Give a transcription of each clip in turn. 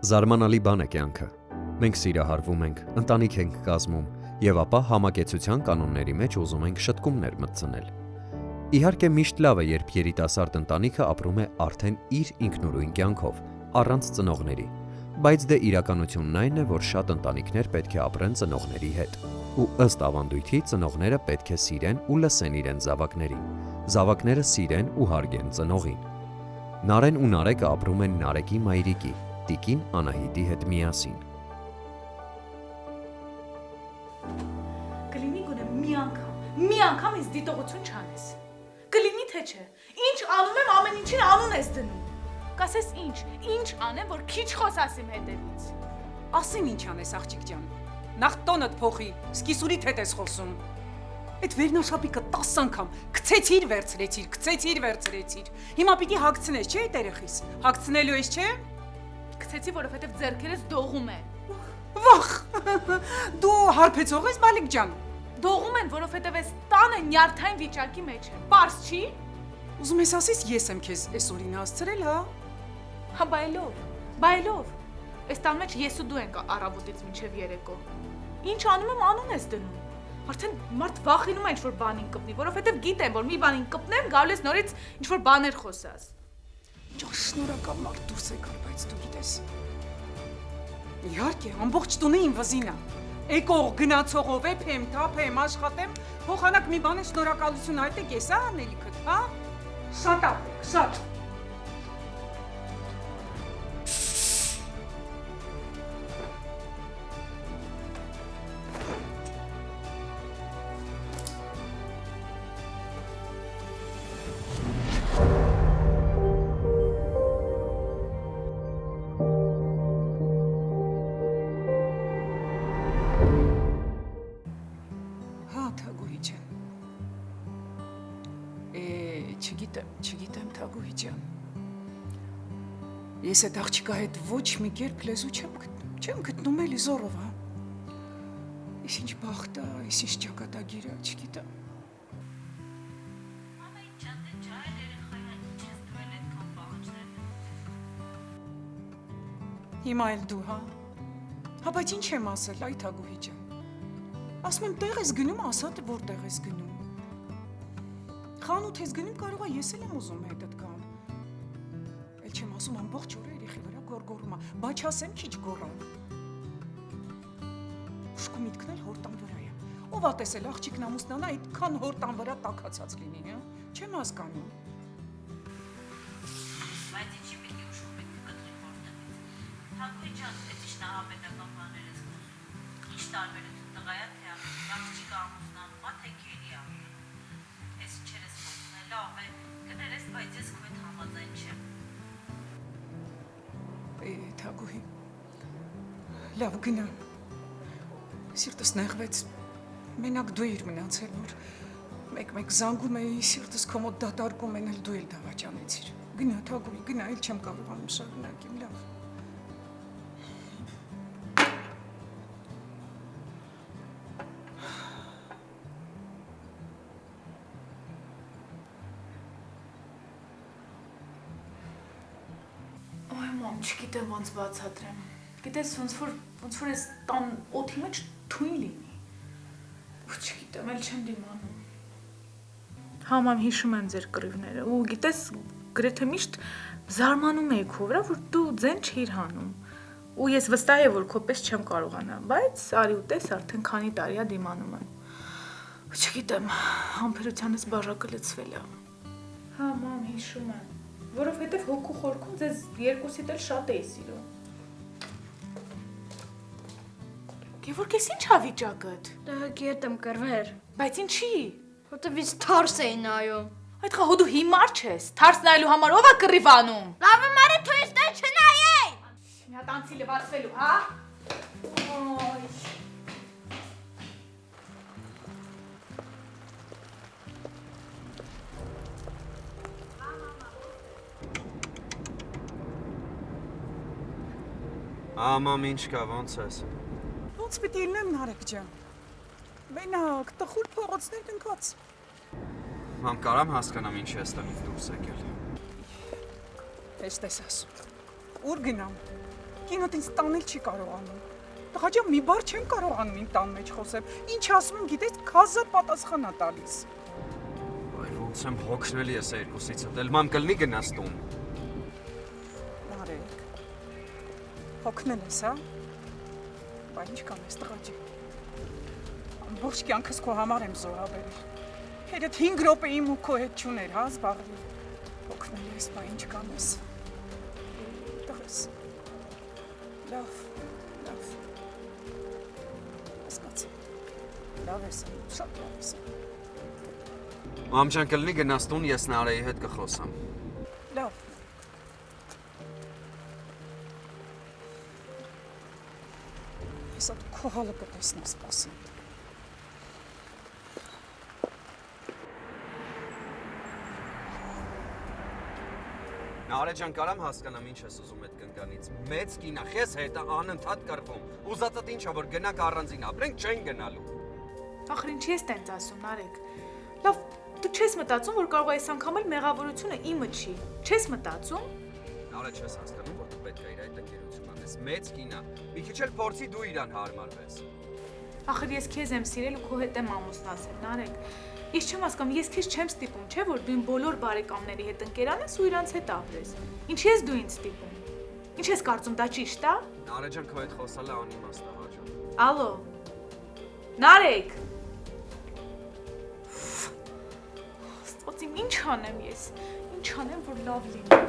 Զարմանալի բան է կյանքը։ Մենք սիրահարվում ենք, ընտանիք ենք կազմում, եւ ապա համակեցության կանոնների մեջ ուզում ենք շտկումներ մտցնել։ Իհարկե միշտ լավ է, երբ երիտասարդ ընտանիքը ապրում է արդեն իր ինքնուրույն կյանքով, առանց ծնողների։ Բայց դե իրականությունն այն է, որ շատ ընտանիքներ պետք է ապրեն ծնողների հետ։ Ու ըստ ավանդույթի ծնողները պետք է սիրեն ու լսեն իրենց զավակներին։ Զավակները սիրեն ու հարգեն ծնողին։ Նարեն ու Նարեկը ապրում են Նարեկի մայրիկի, տիկին Անահիտի հետ միասին։ Կլինի գոնե մի անգամ ինձ դիտողություն չանես։ Կլինի թե չէ։ Ինչ անում եմ, ամեն ինչին անուն ես դնում։ Կասես ինչ անեմ, որ քիչ խոսաս իմ հետևից։ Ասեմ ինչ անես աղջիկ ջան։ Նախ տոնդ փոխի, սկիսուրիդ հետ ես խոսում։ Այդ վերնաշապիկը 10 անգամ գցեցիր, վերցրեցիր։ Հիմա պիտի հագցնես, չէ՞ այդ երեխիս։ Հագցնելու ես, չէ՞։ Գցեցի, որովհետև ձեռքերս դողում են։ Վախ։ Դու հարբեցող ես, Մալիկ ջան։ Դողում են, որովհետև այս տանը նյարդային վիճակի մեջ եմ։ Պարզ չի։ Ուզում ես ասես ես եմ քեզ այս օրին հասցրել, հա։ Հա բայլով։ Այս տան մեջ ես ու դու ենք առավոտից մինչև երեկո։ Ինչ անում եմ, անուն ես դնում։ Արդեն մարդ վախենում է ինչ-որ բանին կպնի, որովհետև գիտեմ, որ մի բանին կպնեմ, գալու ես նորից ինչ-որ բաներ խոսաս։ Ջան, շնորհակալ մարդ դուրս եկար, բայց դու գիտես։ Իհարկե, ամբողջ տունը իմ վզին է։ Եկող գնացողով եմ, թափեմ, աշխատեմ, փոխանակ մի բան է շնորհակալություն այդեք ես, հա, անելիքդ, հա։ Շատ ապեք, շատ։ Չգիտեմ, Թագուհի ջան։ Ես այդ աղջիկա հետ ոչ մի կերպ լեզու չեմ գտնում էլի զորով, հա։ Ես ինչ բախտ է, ես ինչ ճակատագիր է, չգիտեմ։ Մամա, ինչ անդե ջահել երեխայա, ինչ ես դվել այդքան պահանջներ։ Հիմա էլ դու, հա։ Հա, բայց ինչ եմ ասել, այ Թագուհի ջան։ Ասում եմ, տեղ ես գնում, ասա թե որտեղ ես գնում։ Խանութ ես գնում, կարող է ես էլ եմ ուզում հետդ գամ։ Էլ չեմ ասում ամբողջ օրը երեխի վրա գորգորում է, բայց ասեմ քիչ գոռա։ Ուշքու միտքն էլ հորտան վրա է։ Ով ա տեսել աղջիկն ամուսնանա, այդքան հորտան վրա տաքացած լինի, հա։ Չեմ հասկանում։ Բայց ինչի պիտի ուշքում եք կտրի որտեղից։ Թագուհի ջան, այդ ինչ նահապետական բաներ ես խոսում։ Ինչ տարբերություն տղայա թե աղջիկը ամուսնանում է, թե գերի է։ Ես չեր ես խոսում, լավ է, կներես, բայց ես քո հետ համաձայն չեմ։ Թագուհի, լավ գնա։ Սիրտս նեղվեց, մենակ դու իր մնացել, որ մեկ զանգում էի, սիրտս քո մոտ դատարկում են, էլ դու էլ դավաճանեցիր։ Գնա, Թագուհի, գնա, էլ չեմ կարողանում շարունակեմ, լավ։ Չգիտեմ ոնց բացատրեմ։ Գիտես ոնց որ այս տան օդի մեջ թույն լինի։ Չգիտեմ, էլ չեմ դիմանում։ Համամ հիշում եմ ձեր կռիվները ու գիտես գրեթե միշտ զարմանում էի քո վրա, որ դու ձեն չիր հանում։ Ու ես վստահ եմ, որ քո պես չեմ կարողանա, բայց արի ու տես արդեն քանի տարի է դիմանում եմ։ Չգիտեմ, համբերությանս բաժակը լցվել է։ Հա, մամ, հիշում եմ։ Որովհետև հոգու խորքում ձեզ երկուսիդ էլ շատ էի սիրում։ Գևորգ, ես ինչ ա վիճակդ։ Տղեկի հետ եմ կռվել։ Բայց ինչի։ Որտեվ ինձ թարս էի նայում։ Այդ խաղ դու հիմար չես։ Թարս նայելու համար ով ա կռիվ անում։ Լավ եմ արի թույս դե չնայեի։ Մի հատ անցի լվացվելու, հա։ Ոյ։ Մամ, ինչ կա, ոնց ես։ Ոնց պիտի լինեմ, Նարեկ ջան։ Մենակ, տխուր փողոցներ ընկած։ Մամ, կարամ հասկանամ ինչ ես տնից դուրս եկել։ Ես տես ասում։ Ուր գնամ։ Կինոտ ինձ տանել չի կարողանում։ Տղա ջան, մի բառ չեմ կարողանում իմ տան մեջ խոսել։ Ինչ ասում եմ, գիտես, քազա պատասխան է տալիս։ Այ ոնց եմ հոգնել ես երկուսից էլ մամ կլնի գնաս տուն։ Նարեկ։ Հոգնել ես, հա։ Բայց ինչ կանես, տղա ջան։ Ամբողջ կյանքս քո համար եմ զոհաբերել։ Հետդ 5 րոպե իմ ու քո հետ չուներ, հա, զբաղվի։ Հոգնել ես, բայց ինչ կանես։ Տղես։ Լավ։ Հասկացա։ Լավ ես, շատ լավ ես։ Մամ ջան կլնի գնաս տուն, ես Նարեի հետ կխոսամ։ Լավ։ Ես այդ քո հալը կտեսնեմ սպասեմ։ Նարե ջան, կարամ հասկանամ ինչ ես ուզում այդ կնկանից։ Մեծ կին է, քեզ հետ է անընդհատ կռվում։ Ուզածդ ինչ է, որ գնանք առանձին ապրենք, չեն գնալու։ Ախր ինչի ես տենց ասում, Նարեկ։ Լավ, դու չես մտածում, որ կարող է այս անգամ էլ մեղավորությունը իմը չի։ Չես մտածում։ Նարե չես հասկանում, որ դու պետք է իր այդ ընկերություն անես։ Մեծ կին է։ Մի քիչ էլ փորձի դու իրան հարմարվես։ Ախր ես քեզ եմ սիրել ու քո հետ եմ ամուսնացել, Նարեկ։ Ես չեմ հասկանում, ես քեզ չեմ ստիպում, չէ՞ որ դու իմ բոլոր բարեկամների հետ ընկերանես ու իրանց հետ ապրես։ Ինչի ես դու ինձ ստիպում։ Ինչ ես կարծում, դա ճիշտ է։ Նարե ջան, քո հետ խոսալը անիմաստ է, հա ջան։ Ալո։ Նարեկ։ Ստացի ինչ անեմ ես։ Ինչ անեմ, որ լավ լինի։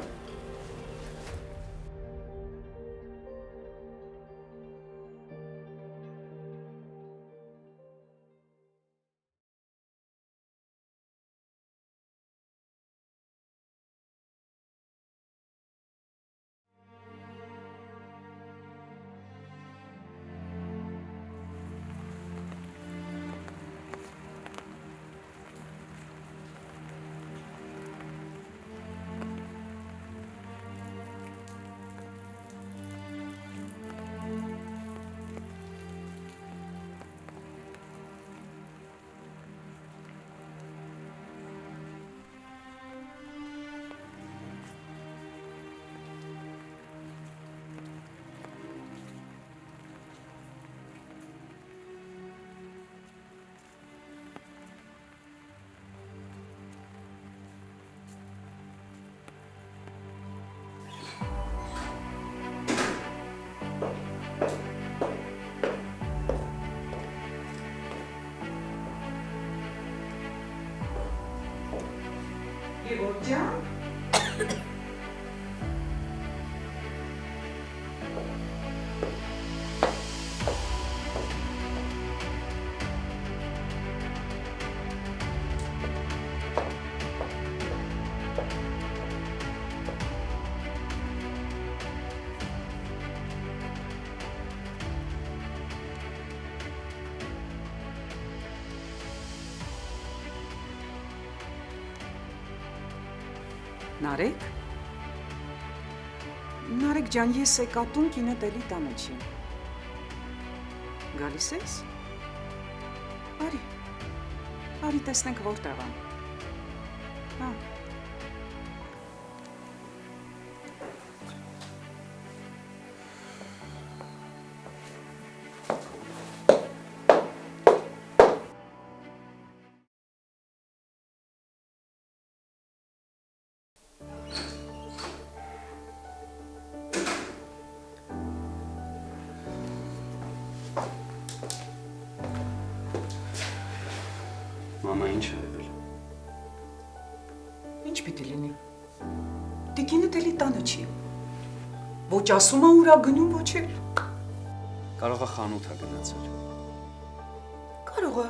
Գևորգյան։ Նարեկ ջան, ես եկատուն կինդ էլի տանը չի։ Գալիս ես։ Արի տեսնենք որտեղ եմ։ Հա։ Մամա ինչ է եղել։ Ինչ պիտի լինի։ Տիկինը դելի տանը չի։ Ոչ ասում է ուր է գնում, ոչ էլ։ Կարող է խանութ է գնացել։ Կարող է։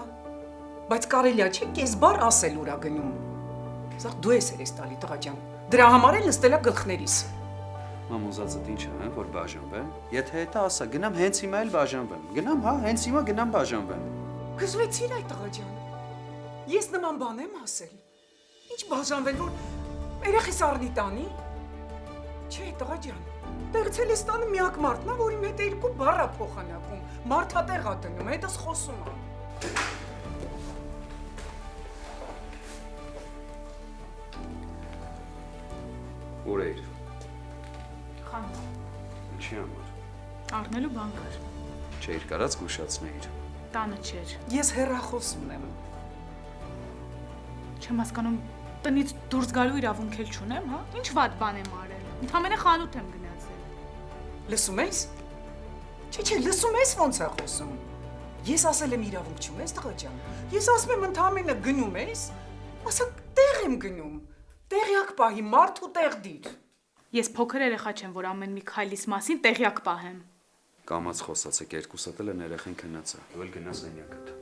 Բայց կարելի է չի կես բառ ասել ուր է գնում։ Սա դու ես տալի տղա ջան։ Դրա համար էլ նստել է գլխներիս։ Մամ ուզածդ ինչ է, որ բաժանվեմ։ Եթե հետը ասա, գնամ հենց հիմա էլ բաժանվեմ։ Գնամ, հա, հենց հիմա գնամ բաժանվեմ։ Գզվեցիր այդ տղա ջան։ Ես նման բան եմ ասել։ Ինչ բաժանվել, որ երեխիս առնի տանի։ Չէ, տղա ջան։ Տեղցել ես տանը միակ մարդն է, որի հետ երկու բառ է փոխանակում։ Մարդատեղ է դնում, հետս խոսում է։ Ուր էիր։ Խանութ։ Ինչի համար։ Առնելու բան կար։ Չէիր կարած զգուշացնեիր։ Տանը չէր։ Ես հեռախոս ունեմ։ Չեմ հասկանում, տնից դուրս գալու իրավունք էլ չունեմ, հա? Ինչ վատ բան եմ արել։ Ընդհանրապես խանութ եմ գնացել։ Լսում ես։ Չէ, լսում ես ոնց է խոսում։ Ես ասել եմ իրավունք չունես, տղա ջան։ Ես ասում եմ ընդհանրապես գնում ես, ասա տեղ եմ գնում։ Տեղյակ պահի մարդու տեղ դիր։ Ես փոքր երեխա չեմ, որ ամեն մի քայլիս մասին տեղյակ պահեմ։ Կամաց խոսացեք, երկուսդ էլ են երեխեն քնացա։ Ու էլ գնաս սենյակդ։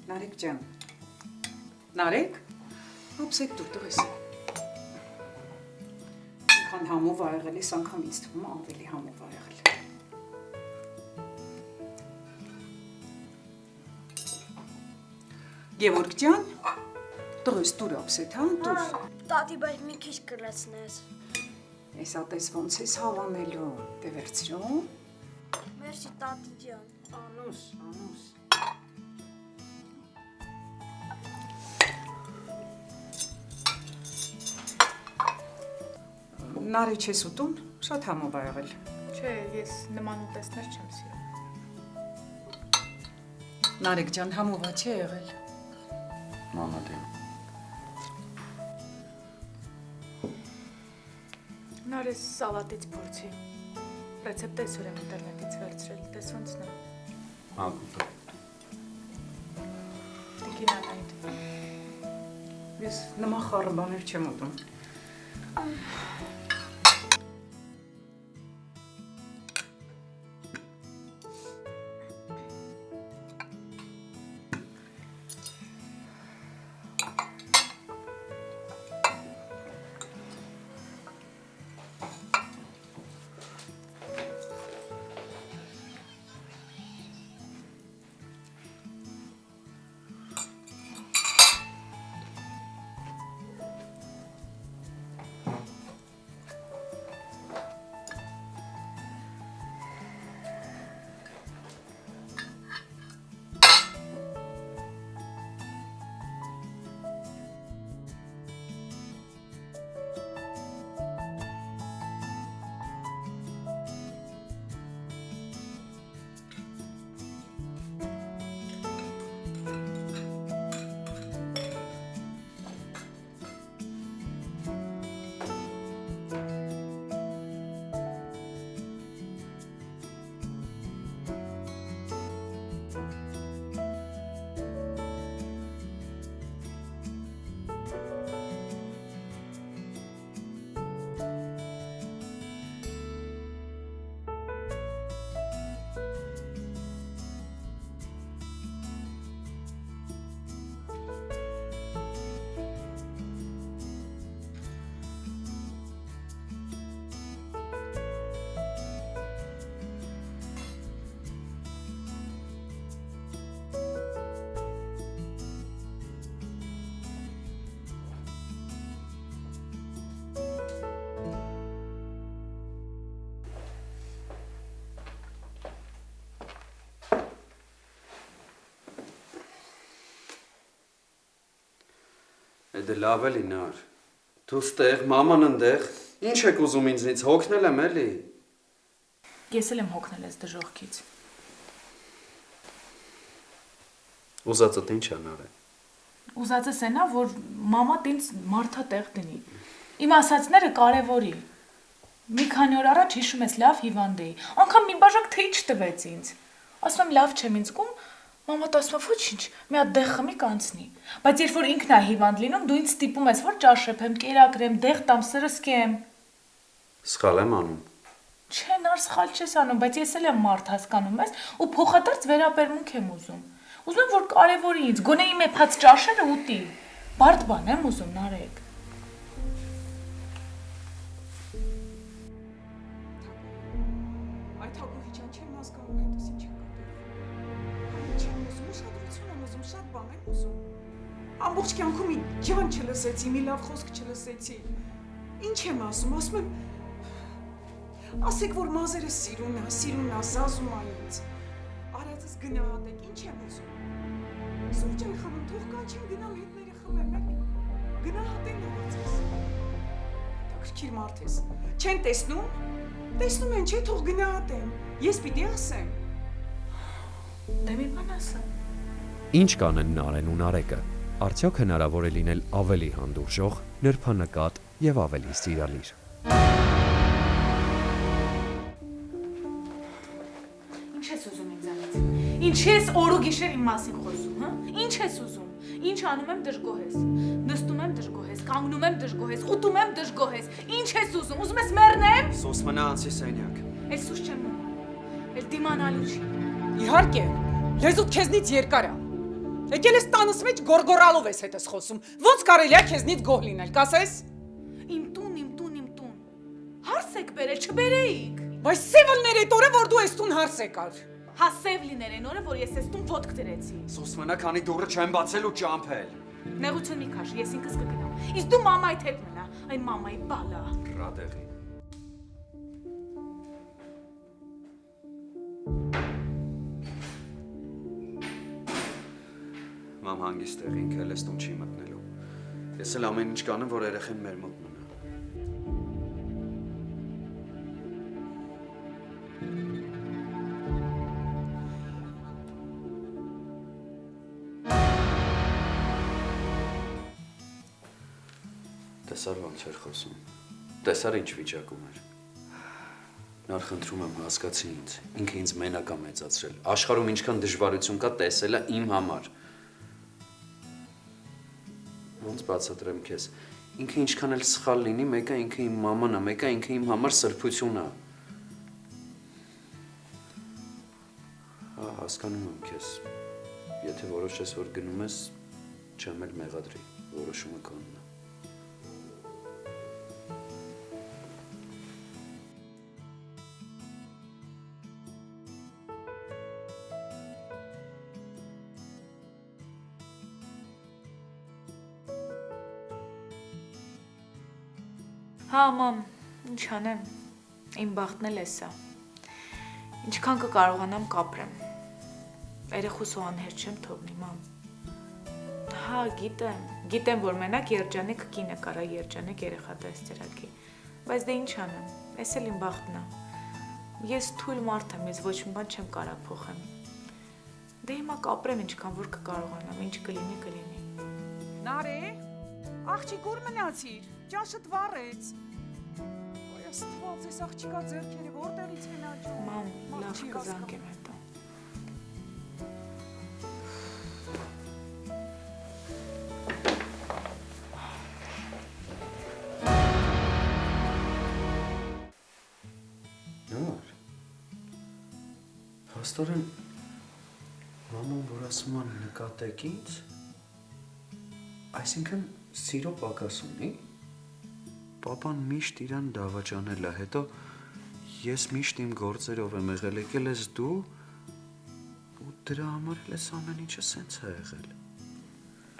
Նարեկ ջան, Նարեկ, ապսեք դուր տղես, ինքան համով ա եղել ես, անգամ ինձ թվում ավելի համով ա եղել։ Գևորգ ջան, տղես դուր ապսետ, հա, դուր։ Տատի, բայց մի քիչ կլացնես։ Ես ատես ոնց ես հավանելու, դե վերցրու։ Մերսի տատի ջան։ Անուս։ Նարի չես ուտում, շատ համով ա եղել։ Չէ, ես նման ուտեստներ չեմ սիրում։ Նարեկ ջան, համով ա չի եղել։ Մամադին։ Նարես սալատից փորձի։ Ռեցեպտը այսօր եմ ինտերնետից վերցրել, տես ոնցն է։ Ագուտը։ Տիկին Անայդ։ Ես նման խառը բաներ չեմ ուտում։ Դե լավ էլի նար։ Դու ստեղ, մաման ընդեղ, ինչ եք ուզում ինձնից հոգնել եմ էլի։ Ես էլ եմ հոգնել այս դժողքից։ Ուզածդ ինչ անարը։ Ուզածս էնա, որ մամատ ինձ մարդատեղ դնի։ Իմ ասածները կարևորի։ Մի քանի օր առաջ հիշում ես լավ հիվանդ էի։ Անկամ մի բաժակ թեյ չտվեց ինձ։ Ասում եմ լավ չեմ ինձ զգում, մամատ ասում է ոչինչ, մի հատ դեղ խմի կանցնի։ Բայց երբ որ ինքն է հիվանդ լինում, դու ինձ ստիպում ես, որ ճաշեփեմ, կերակրեմ, դեղ տամ, սրսկեմ։ Սխալ եմ անում։ Չէ, նար սխալ չես անում, բայց ես էլ եմ մարդ հասկանում ես ու փոխադարձ վերաբերմունք եմ ուզում։ Ուզում եմ որ կարևորի ինձ, գոնե իմ էփած ճաշերը ուտի։ Բարդ բան եմ ուզում, Նարեկ։ Այդ հագուհի ջան, չեմ հասկանում հետս ինչ է կապել։ Չեմ ուզում, ուշադրություն եմ ուզում, շատ բան եմ ուզում։ Ամբողջ կյանքում մի ջան չլսեցի, մի լավ խոսք չլսեցի։ Ինչ եմ ասում եմ ասեք որ մազերս սիրուն է, սազում է ինձ։ Արածս գնահատեք, ինչ եմ ուզում։ Սուրճ են խմում, թող կանչեմ գնամ հետները խմեմ, գնահատեն արածս։ Հետաքրքիր մարդ ես։ Չեն տեսնում։ Տեսնում են, չէ, թող գնահատեմ։ Ես պիտի ասեմ։ Դե մի բան ասա։ Ինչ կանեն Նարեն ու Նարեկը։ Արդյոք հնարավոր է լինել ավելի հանդուրժող, նրբանկատ եւ ավելի սիրալիր։ Ինչ ես ուզում ինձանից։ Ինչ ես օր ու գիշեր իմ մասին խոսում, հա? Ինչ ես ուզում։ Ինչ անում եմ դժգոհես։ Նստում եմ դժգոհես, կանգնում եմ դժգոհես, ուտում եմ դժգոհես։ Ինչ ես ուզում։ Ուզում ես մեռնեմ։ Սոս մնա անցի սենյակ։ Էս սուս չեմ ուզում։ Էլ դիմանալու չի։ Իհարկե, լեզուդ քեզնից երկար է։ Եկել ես տանս մեջ գորգորալով ես հետս խոսում։ Ոնց կարելի է քեզնից գոհ լինել, կասես։ Իմ տուն։ Հարս եք բերել, չբերեիք։ Բայց սևլներ այդ օրը որ դու ես տուն հարս եկար։ Հա սև լիներ այն օրը, որ ես ես տուն ոտք դրեցի։ Սոս մնա քանի դուրը չեմ բացել ու ճամփել։ Նեղություն մի քաշ, ես ինքս կգնամ։ Իսկ դու մամայիդ հետ մնա, այն մամայի բալա։ Ռադեղի։ Մամ հանգիստ եղի, ինքը էլ ես տուն չի մտնելու։ Ես էլ ամեն ինչ կանեմ, որ երեխեն մեր մոտ մնա։ Տեսար ոնց էր խոսում։ Տեսար ինչ վիճակում էր։ Նար խնդրում եմ հասկացի ինձ։ Ինքը ինձ մենակ է մեծացրել։ Աշխարհում ինչքան դժվարություն կա, տեսել է իմ համար։ Ոնց բացատրեմ քեզ։ Ինքը ինչքան էլ սխալ լինի, մեկը ինքը իմ մաման է, մեկը ինքը իմ համար սրբություն է։ Հա, հասկանում եմ քեզ։ Եթե որոշես, որ գնում ես, չեմ էլ մեղադրի, որոշումը քոնն է։ Հա, մամ, ինչ անեմ, իմ բախտն էլ է սա, ինչքան կկարողանամ կապրեմ, երեխուս ու անհերջ չեմ թողնի, մամ, հա, գիտեմ, որ մենակ երջանիկ կինը կարա երջանիկ երեխա դաստիարակի, բայց դե ինչ անեմ, ես էլ իմ բախտն է, ես թույլ մարդ եմ, ես ոչ մի բան չեմ կարա փոխեմ, դե հիմա կապրեմ ինչքան որ կկարողանամ, ինչ կլինի, Նարե, աղջիկ ուր մնացիր, ճաշդ վառեց։ Ոյ աստված, այս աղջիկա ձեռքերը որտեղից են աճում։ մամ, լավ կզանգեմ հետո։ Նար, հաստորեն մաման որ ասում են նկատեք ինձ, այսինքն սիրո պակաս ունի, պապան միշտ իրան դավաճանել է, հետո ես միշտ իմ գործերով եմ եղել, եկել ես դու ու դրա համար էլ ես ամեն ինչը սենց է եղել։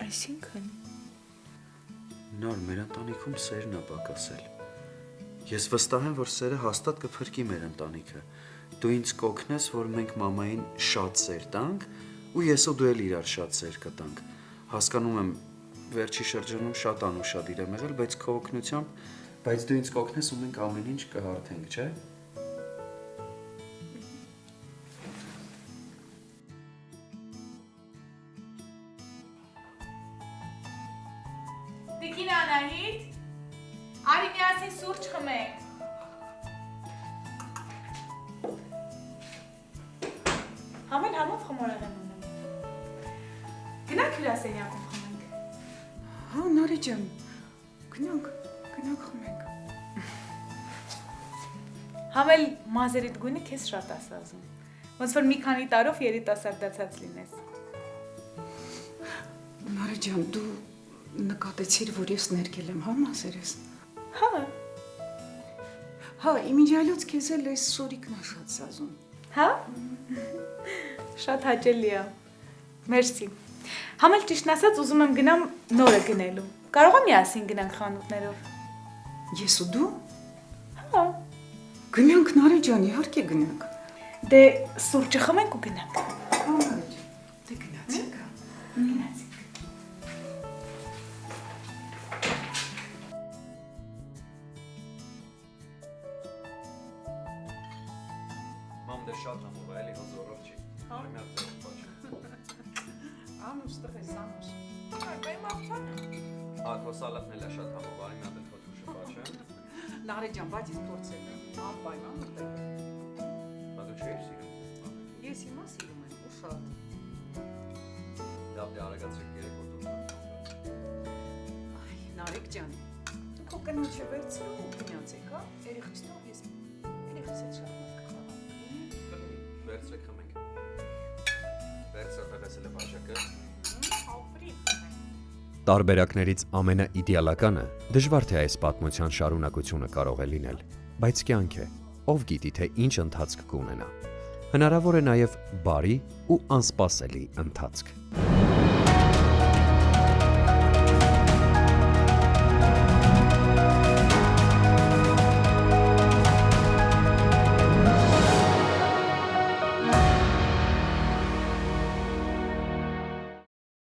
Այսինքն Նար, մեր ընտանիքում սերն է պակասել։ Ես վստահ եմ, որ սերը հաստատ կփրկի մեր ընտանիքը։ Դու ինձ կօգնես, որ մենք մամային շատ սեր տանք ու ես ու դու էլ իրար շատ սեր կտանք։ Հասկանում եմ, վերջի շրջանում շատ անուշադիր եմ եղել, բայց քո օգնությամբ, բայց դու ինձ կօգնես ու մենք ամեն ինչ կհարթենք, չէ՞։ Տիկին Անահիտ, արի միասին սուրճ խմենք։ Համել համով խմորեղ եմ ունում։ Գնանք հյուրասենյակում խմենք։ Հա, Նարի ջան, գնանք խմենք։ Համել մազերիդ գույնը քեզ շատ ասազում։ Ոնց որ մի քանի տարով երիտասարդացած լինես։ Նարի ջան, դու նկատեցիր, որ ես ներկել եմ, հա, մազերես։ Հա, Հա, իմիջիալոց քեզ էլ այս սորիկն է շատ սազում։ հա։ Շատ հաճելի է։ Մերսի։ Համել ճիշտն ասած ուզում եմ գնամ նորը գնելու։ Կարող եմ միասին գնանք խանութներով։ Ես ու դու։ Հա։ Գնանք Նարի ջան, իհարկե գնանք։ Դե սուրճը խմենք ու գնանք։ Հա, Նարի ջան։ Դե գնացինք, հա։ Գնացինք։ Մամ դե շատ համով է, էլի հոզորով չի։ Արի մի հատ ձեռք բաչ։ Անուս տղես, անուս։ Այ բայմ աղթան։ Ակո սալատն էլ է շատ համով, արի մի հատ էլ քո թուշը բաչ։ Նարի ջան, բայց ես փորձել եմ։ Անպայման ուտել։ Բա դու չէի սիրում։ Ես հիմա սիրում եմ, ու շատ։ Լավ դե արագացրեք 3 օր դուրս։ Այ, Նարեկ ջան, դու քո կնոջը վերցրու ու գնացեք, հա։ Երեխից թող ես երեխից հետ շախմատ կխաղամ։ Վերցրեք խմենք։ Վերցրեք տղեսել է բաժակը։ Տարբերակներից ամենաիդեալականը դժվար թե այս պատմության շարունակությունը կարող է լինել, բայց կյանք է, ով գիտի թե ինչ ընթացք կունենա։ Հնարավոր է նաև բարի ու անսպասելի ընթացք։